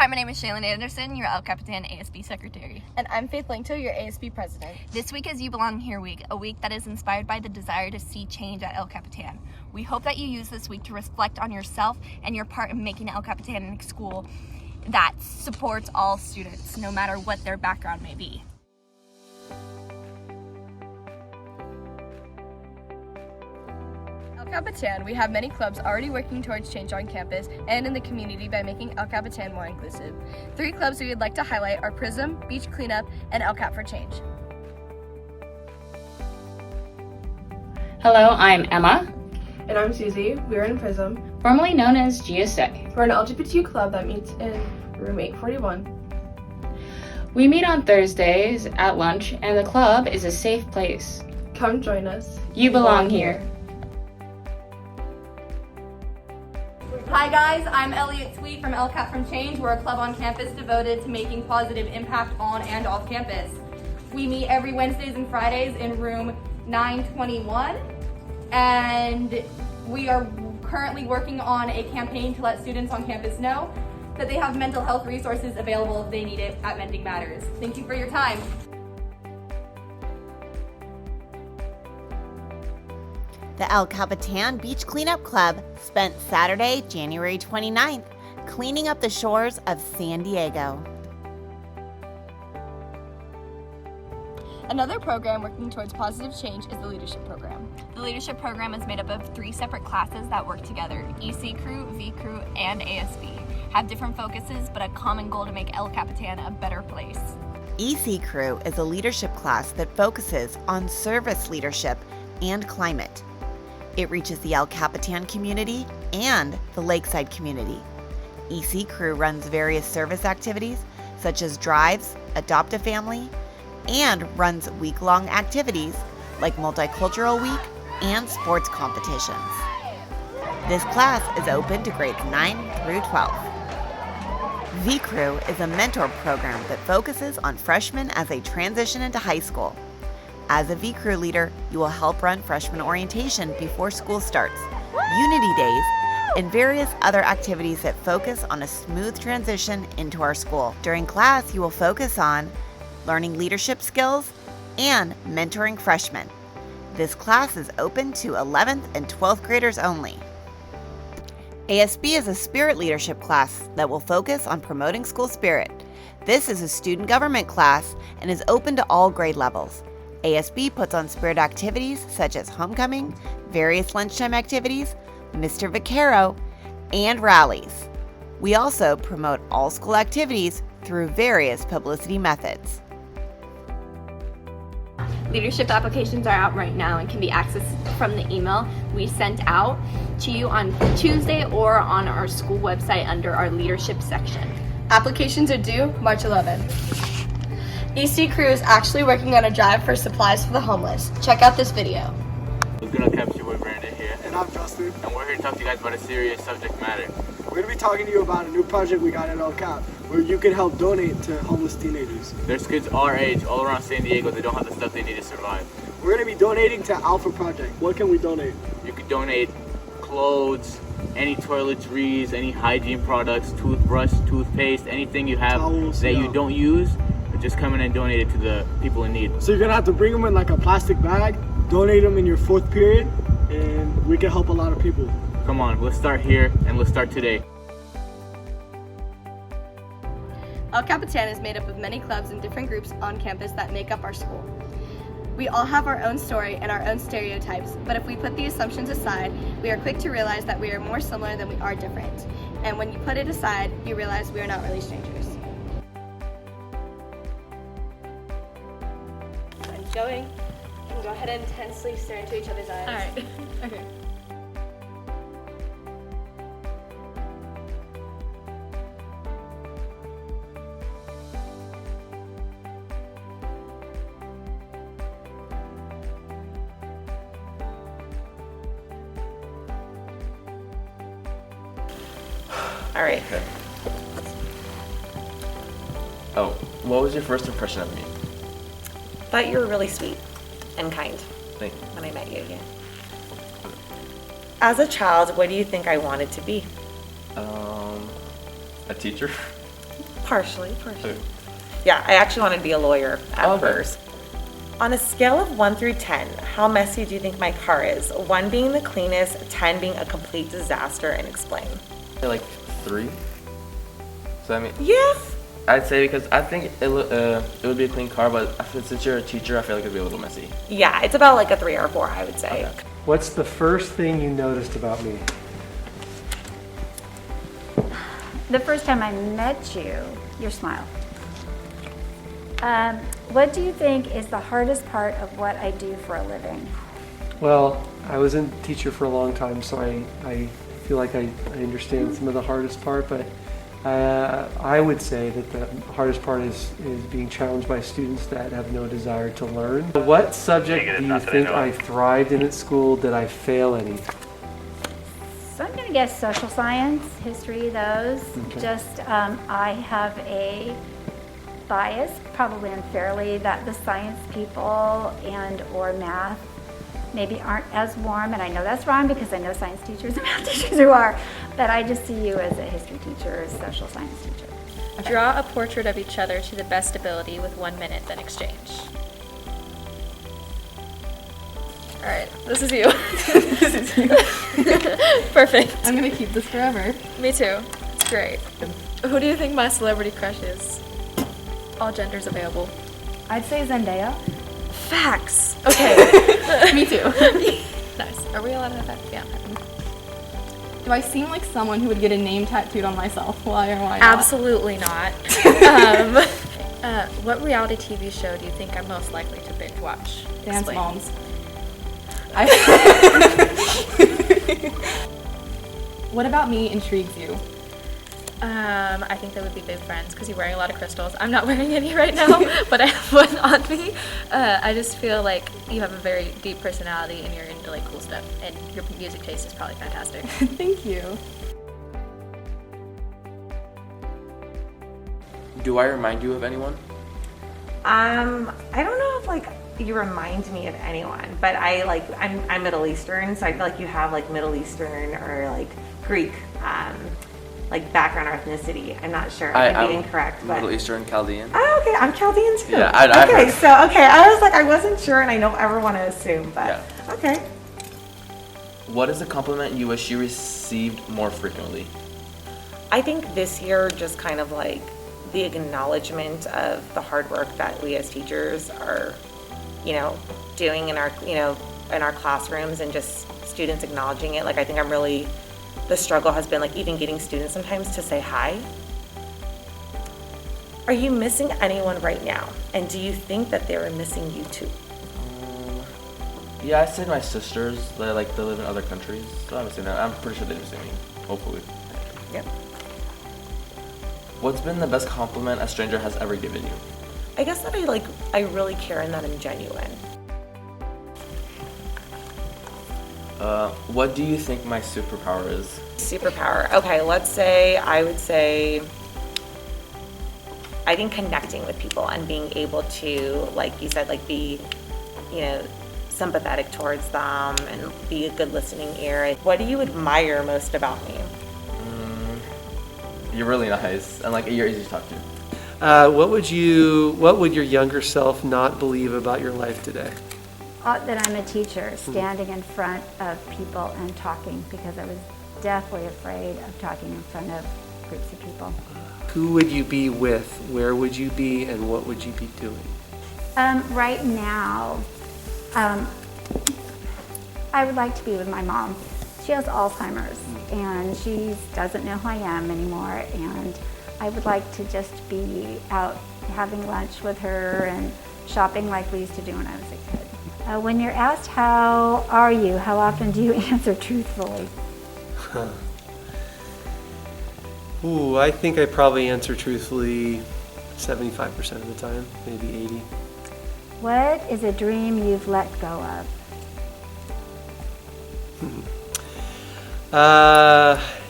Hi, my name is Shaylin Anderson, your El Capitan ASB Secretary. And I'm Faith Langto, your ASB President. This week is You Belong Here Week, a week that is inspired by the desire to see change at El Capitan. We hope that you use this week to reflect on yourself and your part in making El Capitan a school that supports all students, no matter what their background may be. El Capitan, we have many clubs already working towards change on campus and in the community by making El Capitan more inclusive. 3 clubs we would like to highlight are Prism, Beach Cleanup, and El Cap for Change. Hello, I'm Emma, And I'm Susie. We are in Prism. formerly known as GSA. We're an LGBTQ club that meets in room 841. We meet on Thursdays at lunch, and the club is a safe place. Come join us. You belong here. Hi guys, I'm Elliot Sweet from El Cap from Change. We're a club on campus devoted to making positive impact on and off campus. We meet every Wednesdays and Fridays in room 921, and we are currently working on a campaign to let students on campus know that they have mental health resources available if they need it at Mending Matters. Thank you for your time. The El Capitan Beach Cleanup Club spent Saturday, January 29th, cleaning up the shores of San Diego. Another program working towards positive change is the Leadership Program. The leadership program is made up of 3 separate classes that work together. EC Crew, V Crew, and ASB have different focuses, but a common goal to make El Capitan a better place. EC Crew is a leadership class that focuses on service leadership and climate. It reaches the El Capitan community and the Lakeside community. EC Crew runs various service activities such as drives, adopt a family, and runs week-long activities like Multicultural Week and sports competitions. This class is open to grades 9 through 12. V-Crew is a mentor program that focuses on freshmen as they transition into high school. As a V-Crew leader, you will help run freshman orientation before school starts, Unity Days, and various other activities that focus on a smooth transition into our school. During class, you will focus on learning leadership skills and mentoring freshmen. This class is open to 11th and 12th graders only. ASB is a spirit leadership class that will focus on promoting school spirit. This is a student government class and is open to all grade levels. ASB puts on spirit activities such as homecoming, various lunchtime activities, Mr. Vaquero, and rallies. We also promote all school activities through various publicity methods. Leadership applications are out right now and can be accessed from the email we sent out to you on Tuesday or on our school website under our leadership section. Applications are due March 11th. EC Crew is actually working on a drive for supplies for the homeless. Check out this video. What's good on campus? Your boy Brandon here. And I'm Justin. And we're here to talk to you guys about a serious subject matter. We're going to be talking to you about a new project we got at El Cap, where you can help donate to homeless teenagers. There's kids our age all around San Diego that don't have the stuff they need to survive. We're going to be donating to Alpha Project. What can we donate? You could donate clothes, any toiletries, any hygiene products, toothbrush, toothpaste, anything you have Towels, that yeah. you don't use, just come in and donate it to the people in need. So you're going to have to bring them in like a plastic bag, donate them in your 4th period, and we can help a lot of people. Come on, let's start here and let's start today. El Capitan is made up of many clubs and different groups on campus that make up our school. We all have our own story and our own stereotypes, but if we put the assumptions aside, we are quick to realize that we are more similar than we are different. And when you put it aside, you realize we are not really strangers. I'm going. You can go ahead and intensely stare into each other's eyes. All right. Okay. All right. Okay. Oh, what was your first impression of me? Thought you were really sweet and kind Thank you. when I met you again. As a child, what do you think I wanted to be? A teacher? Partially. Okay. Yeah, I actually wanted to be a lawyer at Okay. first. On a scale of 1 through 10, how messy do you think my car is? 1 being the cleanest, 10 being a complete disaster, and explain. Like 3. So I mean, Yeah. I'd say because I think it would be a clean car, but since you're a teacher, I feel like it'd be a little messy. Yeah, it's about like a 3 or 4, I would say. Okay. What's the first thing you noticed about me? The first time I met you, your smile. What do you think is the hardest part of what I do for a living? Well, I was a teacher for a long time, so I feel like I understand some of the hardest part, but I would say that the hardest part is being challenged by students that have no desire to learn. What subject do you think I thrived in at school? Did I fail any? So I'm going to guess social science, history, those. Okay. Just I have a bias, probably unfairly, that the science people and or math maybe aren't as warm, and I know that's wrong because I know science teachers and math teachers who are, but I just see you as a history teacher, a social science teacher. Draw a portrait of each other to the best ability with 1 minute, then exchange. All right, this is you. This is you. Perfect. I'm gonna keep this forever. Me too. It's great. Who do you think my celebrity crush is? All genders available. I'd say Zendaya. Facts. Okay. Me too. Nice. Are we allowed to have that? Yeah. Do I seem like someone who would get a name tattooed on myself? Why or why not? Absolutely not. What reality TV show do you think I'm most likely to binge watch? Dance Explain. Moms. What about me intrigues you? I think that would be big friends because you're wearing a lot of crystals. I'm not wearing any right now, but I have one on me. I just feel like you have a very deep personality and you're into like cool stuff, and your music taste is probably fantastic. Thank you. Do I remind you of anyone? I don't know if like you remind me of anyone, but I'm Middle Eastern, so I feel like you have like Middle Eastern or like Greek like background or ethnicity. I'm not sure. I could be incorrect, but Middle Eastern Chaldean. Oh, okay. I'm Chaldean too. Yeah, I've okay. heard. So okay, I was like I wasn't sure, and I don't ever want to assume, but Yeah. okay. What is a compliment you wish you received more frequently? I think this year just kind of like the acknowledgement of the hard work that we as teachers are, doing in our, in our classrooms, and just students acknowledging it. Like I think the struggle has been like even getting students sometimes to say hi. Are you missing anyone right now? And do you think that they were missing you too? Yeah, I said my sisters. They live in other countries, so I would say that. I'm pretty sure they miss me. Hopefully. Yep. What's been the best compliment a stranger has ever given you? I guess that I really care and that I'm genuine. What do you think my superpower is? Superpower. Okay, I would say, I think connecting with people and being able to, like you said, like be, sympathetic towards them and be a good listening ear. What do you admire most about me? You're really nice and you're easy to talk to. What would your younger self not believe about your life today? That I'm a teacher, standing in front of people and talking, because I was deathly afraid of talking in front of groups of people. Who would you be with? Where would you be? And what would you be doing? Right now, I would like to be with my mom. She has Alzheimer's, and she doesn't know who I am anymore, and I would like to just be out having lunch with her and shopping like we used to do when I was a kid. When you're asked how are you, how often do you answer truthfully? Ooh, I think I probably answer truthfully 75% of the time, maybe 80. What is a dream you've let go of?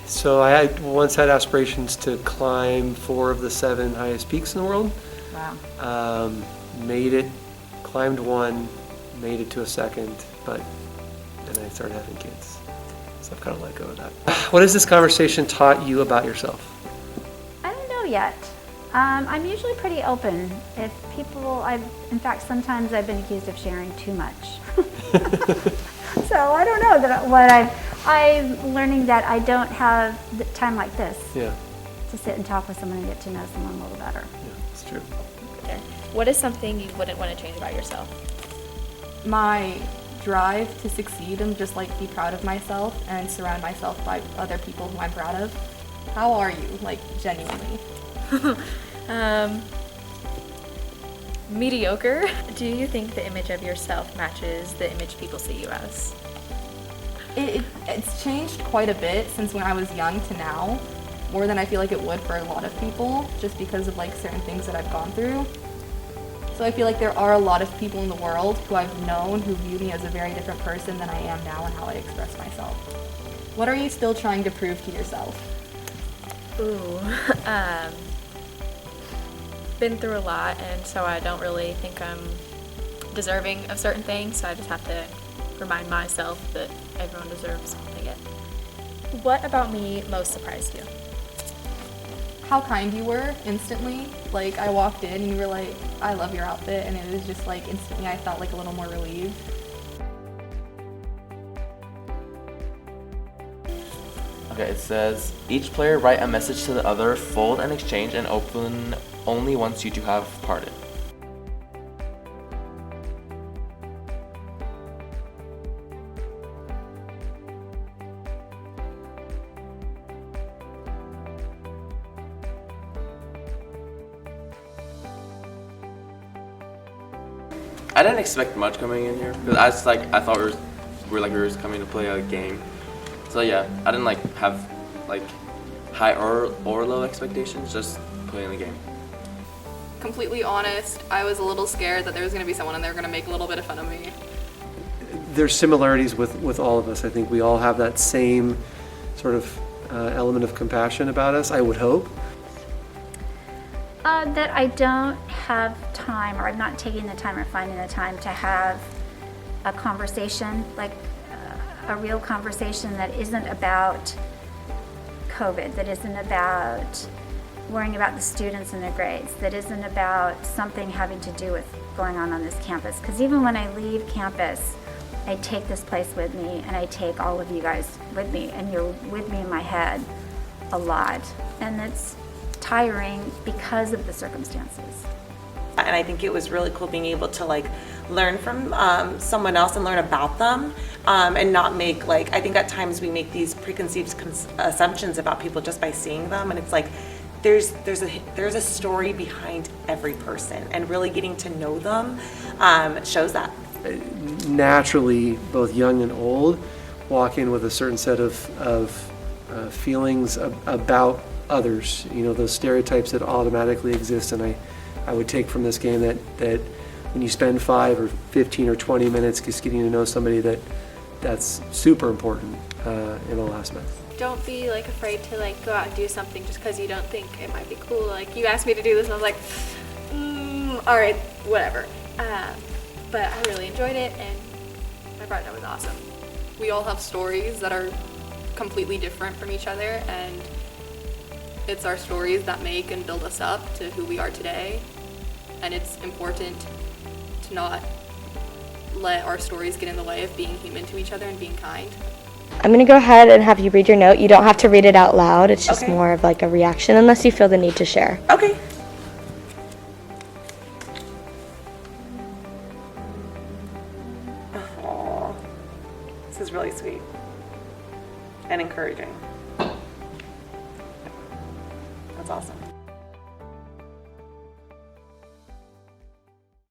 So I once had aspirations to climb 4 of the 7 highest peaks in the world. Wow. Made it, climbed 1, made it to a 2nd, but then I started having kids. So I've kind of let go of that. What has this conversation taught you about yourself? I don't know yet. I'm usually pretty open. If people, in fact, sometimes I've been accused of sharing too much. So I don't know that I'm learning that I don't have the time like this to sit and talk with someone and get to know someone a little better. Yeah, it's true. What is something you wouldn't want to change about yourself? My drive to succeed and just like be proud of myself and surround myself by other people who I'm proud of. How are you, like genuinely? Mediocre. Do you think the image of yourself matches the image people see you as? It's changed quite a bit since when I was young to now, more than I feel like it would for a lot of people, just because of like certain things that I've gone through. So I feel like there are a lot of people in the world who I've known who view me as a very different person than I am now and how I express myself. What are you still trying to prove to yourself? Ooh, been through a lot, and so I don't really think I'm deserving of certain things, so I just have to remind myself that everyone deserves what they get. What about me most surprised you? How kind you were instantly. Like I walked in and you were like, I love your outfit, and it was just like instantly I felt like a little more relieved. Okay, it says, each player write a message to the other, fold and exchange, and open only once you two have parted. I didn't expect much coming in here because I thought we were just coming to play a game. So yeah, I didn't have high or low expectations, just playing the game. Completely honest, I was a little scared that there was going to be someone and they were going to make a little bit of fun of me. There's similarities with all of us. I think we all have that same sort of element of compassion about us, I would hope. That I don't have time, or I'm not taking the time or finding the time to have a conversation, like a real conversation that isn't about COVID, that isn't about worrying about the students and their grades, that isn't about something having to do with going on this campus. Because even when I leave campus, I take this place with me, and I take all of you guys with me, and you're with me in my head a lot. And it's tiring because of the circumstances. And I think it was really cool being able to learn from someone else and learn about them, and not make I think at times we make these preconceived assumptions about people just by seeing them, and it's there's a story behind every person, and really getting to know them shows that. Naturally, both young and old walk in with a certain set of feelings about others, those stereotypes that automatically exist. And I would take from this game that when you spend 5 or 15 or 20 minutes just getting to know somebody, that's super important in all aspects. Don't be afraid to go out and do something just because you don't think it might be cool. You asked me to do this and I was like, all right, whatever. But I really enjoyed it, and my partner was awesome. We all have stories that are completely different from each other, and it's our stories that make and build us up to who we are today. And it's important to not let our stories get in the way of being human to each other and being kind. I'm going to go ahead and have you read your note. You don't have to read it out loud. It's just more of a reaction, unless you feel the need to share. Okay. Aww. This is really sweet and encouraging. That's awesome.